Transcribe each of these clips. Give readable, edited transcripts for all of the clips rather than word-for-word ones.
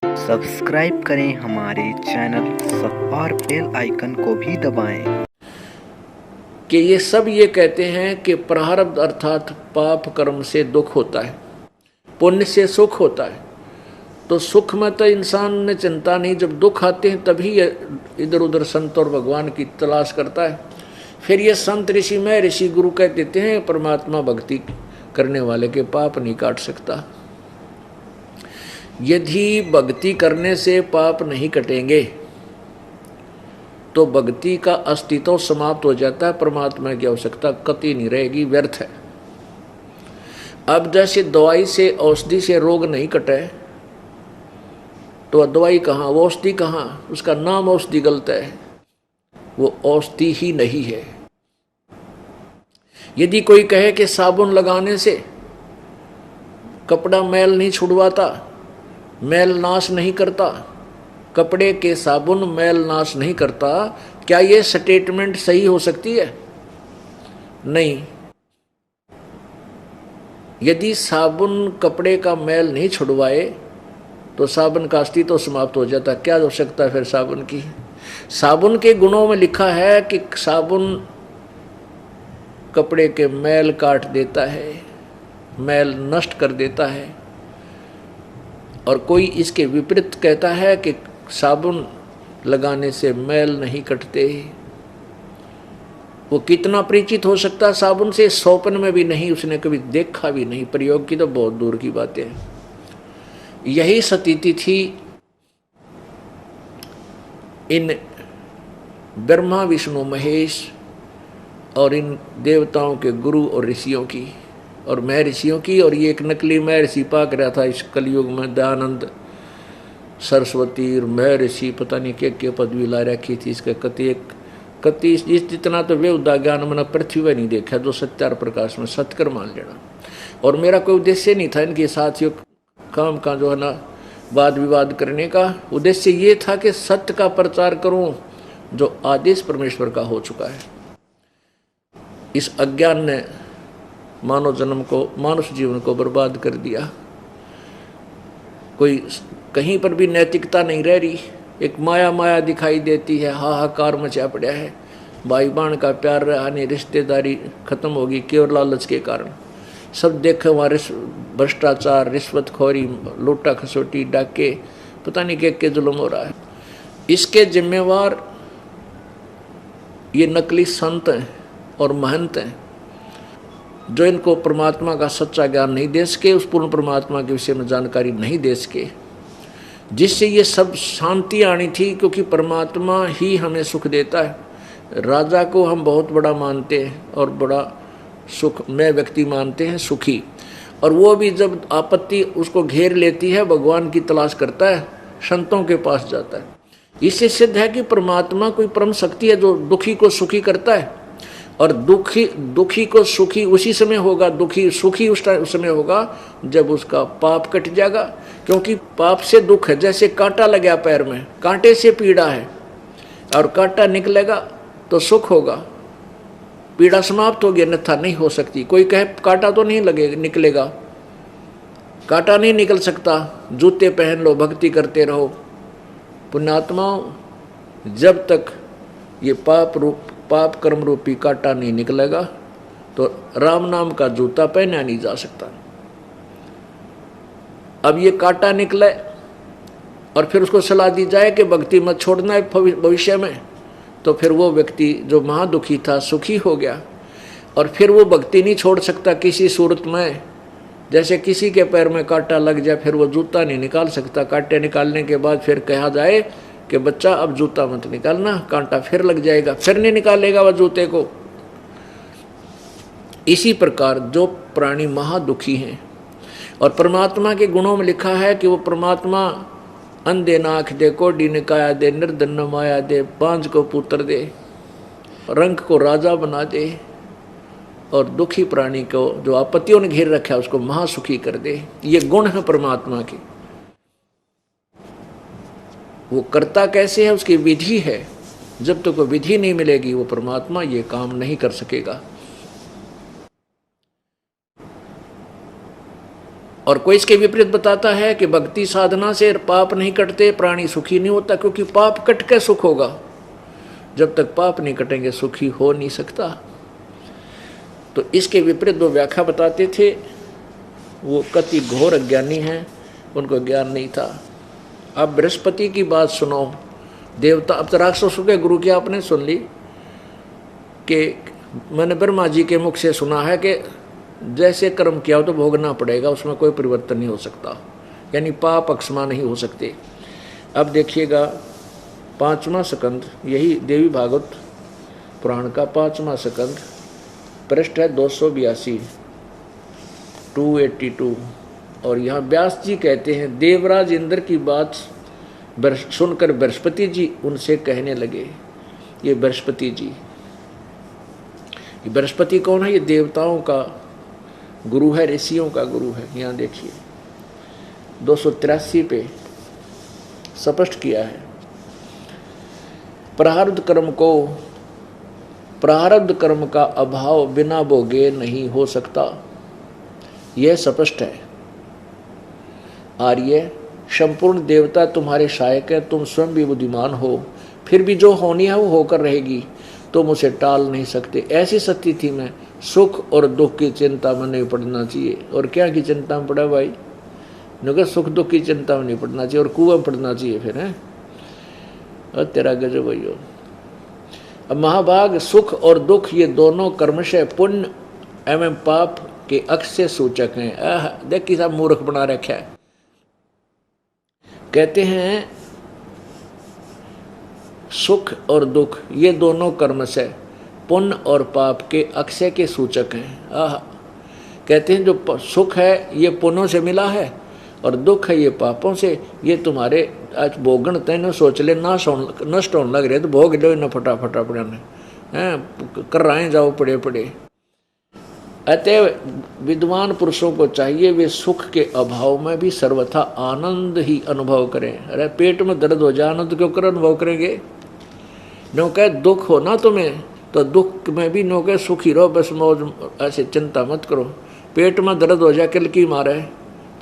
Subscribe करें हमारे channel और बेल आइकन को भी दबाएं। कि ये सब ये कहते हैं कि प्रारब्ध अर्थात पाप कर्म से दुख होता है, पुण्य से सुख होता है। तो सुख में तो इंसान ने चिंता नहीं, जब दुख आते हैं तभी इधर उधर संत और भगवान की तलाश करता है। फिर ये संत ऋषि में ऋषि गुरु कह देते हैं परमात्मा भक्ति करने वाले के पाप नहीं काट सकता। यदि भक्ति करने से पाप नहीं कटेंगे तो भक्ति का अस्तित्व समाप्त हो जाता है, परमात्मा की आवश्यकता कतई नहीं रहेगी, व्यर्थ है। अब जैसे दवाई से औषधि से रोग नहीं कटे तो दवाई कहाँ, वो औषधि कहाँ, उसका नाम औषधि गलत है, वो औषधि ही नहीं है। यदि कोई कहे कि साबुन लगाने से कपड़ा मैल नहीं छुड़वाता, मैल नाश नहीं करता, कपड़े के साबुन मैल नाश नहीं करता, क्या ये स्टेटमेंट सही हो सकती है? नहीं। यदि साबुन कपड़े का मैल नहीं छुड़वाए तो साबुन का अस्तित्व तो समाप्त हो जाता। क्या आवश्यकता है फिर साबुन की? साबुन के गुणों में लिखा है कि साबुन कपड़े के मैल काट देता है, मैल नष्ट कर देता है। और कोई इसके विपरीत कहता है कि साबुन लगाने से मैल नहीं कटते। वो कितना परिचित हो सकता है साबुन से? स्वप्न में भी नहीं, उसने कभी देखा भी नहीं, प्रयोग की तो बहुत दूर की बातें हैं। यही स्थिति थी इन ब्रह्मा विष्णु महेश और इन देवताओं के गुरु और ऋषियों की और महर्षियों की। और ये एक नकली महर्षि पाक रहा था इस कलयुग में, दयानंद सरस्वती और महर्षि पता नहीं क्या पदवी ला रखी थी इसके कति जितना तो वेदा ज्ञान मैंने पृथ्वी में नहीं देखा जो सत्यार प्रकाश में सत्कर मान लेना। और मेरा कोई उद्देश्य नहीं था इनके साथियों काम का जो है ना वाद विवाद करने का। उद्देश्य ये था कि सत्य का प्रचार करूं जो आदेश परमेश्वर का हो चुका है। इस अज्ञान ने मानव जन्म को, मानुष जीवन को बर्बाद कर दिया। कोई कहीं पर भी नैतिकता नहीं रह रही, एक माया माया दिखाई देती है, हाहाकार मचा पड़ा है। भाई बहन का प्यार रहा नहीं, रिश्तेदारी खत्म होगी केवल लालच के कारण। सब देखे हमारे भ्रष्टाचार, रिश्वतखोरी, लूटा खसोटी, डाके, पता नहीं क्या जुल्म हो रहा है। इसके जिम्मेवार ये नकली संत हैं और महंत हैं जो इनको परमात्मा का सच्चा ज्ञान नहीं दे सके, उस पूर्ण परमात्मा के विषय में जानकारी नहीं दे सके, जिससे ये सब शांति आनी थी। क्योंकि परमात्मा ही हमें सुख देता है। राजा को हम बहुत बड़ा मानते हैं और बड़ा सुख में व्यक्ति मानते हैं, सुखी। और वो भी जब आपत्ति उसको घेर लेती है भगवान की तलाश करता है, संतों के पास जाता है। इससे सिद्ध है कि परमात्मा कोई परम शक्ति है जो दुखी को सुखी करता है। और दुखी को सुखी उसी समय होगा, दुखी सुखी उस समय होगा जब उसका पाप कट जाएगा। क्योंकि पाप से दुख है, जैसे कांटा लगा पैर में, कांटे से पीड़ा है और कांटा निकलेगा तो सुख होगा, पीड़ा समाप्त होगी, अन्यथा नहीं हो सकती। कोई कहे कांटा तो नहीं लगेगा, निकलेगा, कांटा नहीं निकल सकता। जूते पहन लो, भक्ति करते रहो। पुण्यात्माओं, जब तक ये पाप कर्म रूपी कांटा नहीं निकलेगा तो राम नाम का जूता पहना नहीं जा सकता। अब ये कांटा निकले और फिर उसको सलाह दी जाए कि भक्ति मत छोड़ना है भविष्य में, तो फिर वो व्यक्ति जो महादुखी था सुखी हो गया। और फिर वो भक्ति नहीं छोड़ सकता किसी सूरत में। जैसे किसी के पैर में कांटा लग जाए फिर वो जूता नहीं निकाल सकता। कांटे निकालने के बाद फिर कहा जाए कि बच्चा अब जूता मत निकालना, कांटा फिर लग जाएगा, फिर नहीं निकालेगा वह जूते को। इसी प्रकार जो प्राणी महादुखी हैं और परमात्मा के गुणों में लिखा है कि वो परमात्मा अंधे नाख दे, कोडी निकाया दे, निर्धन माया दे, बांझ को पुत्र दे, रंग को राजा बना दे, और दुखी प्राणी को जो आपत्तियों ने घेर रखा है उसको महासुखी कर दे। ये गुण है परमात्मा के। वो करता कैसे है, उसकी विधि है। जब तक वो विधि नहीं मिलेगी वो परमात्मा ये काम नहीं कर सकेगा। और कोई इसके विपरीत बताता है कि भक्ति साधना से पाप नहीं कटते, प्राणी सुखी नहीं होता, क्योंकि पाप कट के सुख होगा। जब तक पाप नहीं कटेंगे सुखी हो नहीं सकता। तो इसके विपरीत दो व्याख्या बताते थे, वो कति घोर अज्ञानी हैं, उनको ज्ञान नहीं था। अब बृहस्पति की बात सुनो, देवता। अब तो राक्षसों के गुरु की आपने सुन ली कि मैंने ब्रह्मा जी के मुख से सुना है कि जैसे कर्म किया हो तो भोगना पड़ेगा, उसमें कोई परिवर्तन नहीं हो सकता, यानी पाप अक्षमा नहीं हो सकते। अब देखिएगा 5वां स्कंद, यही देवी भागवत पुराण का 5वां स्कंद, पृष्ठ है 282 282। और यहाँ व्यास जी कहते हैं, देवराज इंद्र की बात सुनकर बृहस्पति जी उनसे कहने लगे। ये बृहस्पति जी, बृहस्पति कौन है? ये देवताओं का गुरु है, ऋषियों का गुरु है। यहाँ देखिए 283 पे स्पष्ट किया है, प्रारब्ध कर्म का अभाव बिना भोगे नहीं हो सकता, यह स्पष्ट है। आर्य, संपूर्ण देवता तुम्हारे सहायक है, तुम स्वयं भी बुद्धिमान हो, फिर भी जो होनी है वो होकर रहेगी, तुम उसे टाल नहीं सकते। ऐसी स्थिति में सुख और दुख की चिंता में नहीं पड़ना चाहिए। और क्या की चिंता में पड़ा भाई? नगर सुख दुख की चिंता में नहीं पड़ना चाहिए, और कुआं में पड़ना चाहिए फिर है। और तेरा गजब भैया। अब महाभाग, सुख और दुख ये दोनों कर्मशय पुण्य एवं पाप के अक्षय सूचक हैं। देख किसा मूर्ख बना रखा है। कहते हैं सुख और दुख ये दोनों कर्म से पुण्य और पाप के अक्षय के सूचक हैं। कहते हैं जो सुख है ये पुण्यों से मिला है, और दुख है ये पापों से। ये तुम्हारे आज भोगन तेन सोच ले, नष्ट होने लग रहे तो भोग लो न फटाफट अपने हैं, कर रहे जाओ पड़े पड़े। अतः विद्वान पुरुषों को चाहिए वे सुख के अभाव में भी सर्वथा आनंद ही अनुभव करें। अरे पेट में दर्द हो जाए, आनंद क्यों कर अनुभव करेंगे? नो कह दुख हो ना तुम्हें तो दुख में भी नो कह सुखी रहो, बस मौज, ऐसे चिंता मत करो। पेट में दर्द हो जाए किल की मारे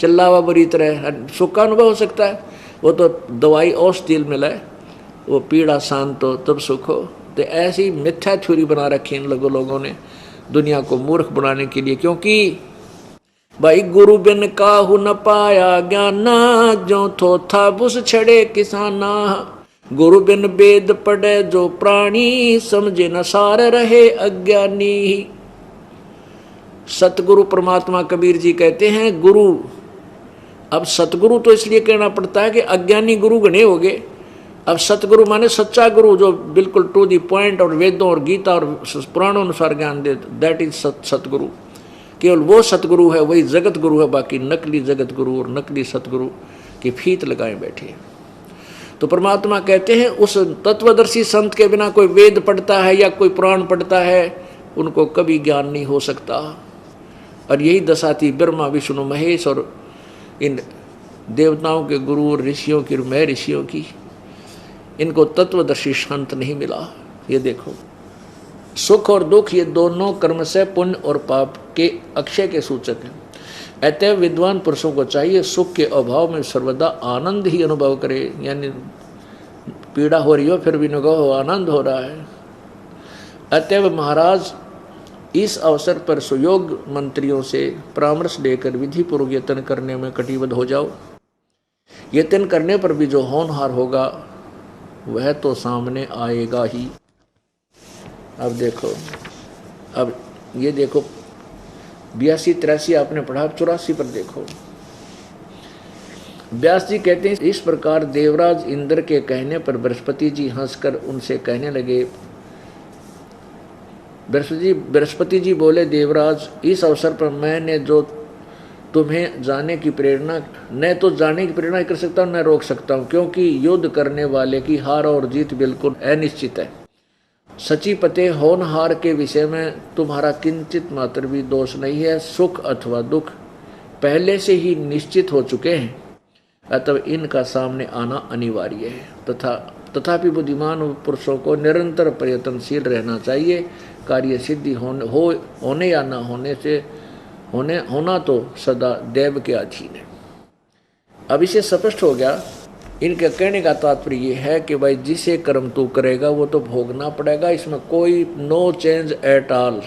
चिल्लावा बुरी तरह, सुख का अनुभव हो सकता है? वो तो दवाई औषधि मिला है, वो पीड़ा शांत हो तब सुख हो। तो ऐसी मिथ्या थ्योरी बना रखी इन लोगों ने दुनिया को मूर्ख बनाने के लिए। क्योंकि भाई गुरु बिन काहू न पाया ज्ञाना, जो थो था बुस छड़े किसाना। गुरु बिन वेद पढ़े जो प्राणी, समझे न सार रहे अज्ञानी। सतगुरु परमात्मा कबीर जी कहते हैं गुरु, अब सतगुरु तो इसलिए कहना पड़ता है कि अज्ञानी गुरु गणे हो गए। अब सतगुरु माने सच्चा गुरु, जो बिल्कुल टू दी पॉइंट और वेदों और गीता और पुराणों अनुसार ज्ञान दे, दैट इज सतगुरु। केवल वो सतगुरु है, वही जगत गुरु है। बाकी नकली जगत गुरु और नकली सतगुरु की फीत लगाए बैठे। तो परमात्मा कहते हैं उस तत्वदर्शी संत के बिना कोई वेद पढ़ता है या कोई पुराण पढ़ता है, उनको कभी ज्ञान नहीं हो सकता। और यही दशा थी ब्रह्मा विष्णु महेश और इन देवताओं के गुरु और ऋषियों की, मैं ऋषियों की। इनको तत्वदर्शी संत नहीं मिला। ये देखो सुख और दुख ये दोनों कर्म से पुण्य और पाप के अक्षय के सूचक हैं। अतः विद्वान पुरुषों को चाहिए सुख के अभाव में सर्वदा आनंद ही अनुभव करे। यानी पीड़ा हो रही हो फिर भी नको आनंद हो रहा है। अतः महाराज इस अवसर पर सुयोग मंत्रियों से परामर्श लेकर विधि पूर्वक यत्न करने में कटिबद्ध हो जाओ। यत्न करने पर भी जो होनहार होगा वह तो सामने आएगा ही। अब देखो, अब ये देखो 82-83 आपने पढ़ा, 84 पर देखो। व्यास जी कहते हैं इस प्रकार देवराज इंद्र के कहने पर बृहस्पति जी हंसकर उनसे कहने लगे। बृहस्पति जी बोले, देवराज इस अवसर पर मैंने जो तुम्हें जाने की प्रेरणा, न तो जाने की प्रेरणा कर सकता हूँ न रोक सकता हूँ, क्योंकि युद्ध करने वाले की हार और जीत बिल्कुल अनिश्चित है। सची पते होनहार के विषय में तुम्हारा किंचित मात्र भी दोष नहीं है। सुख अथवा दुख पहले से ही निश्चित हो चुके हैं, अतः इनका सामने आना अनिवार्य है। तथापि बुद्धिमान पुरुषों को निरंतर प्रयत्नशील रहना चाहिए। कार्य सिद्धि होने या न होने से होना तो सदा देव के अधीन है। अब इसे स्पष्ट हो गया। इनके कहने का तात्पर्य ये है कि भाई जिसे कर्म तू करेगा वो तो भोगना पड़ेगा, इसमें कोई नो चेंज एट ऑल।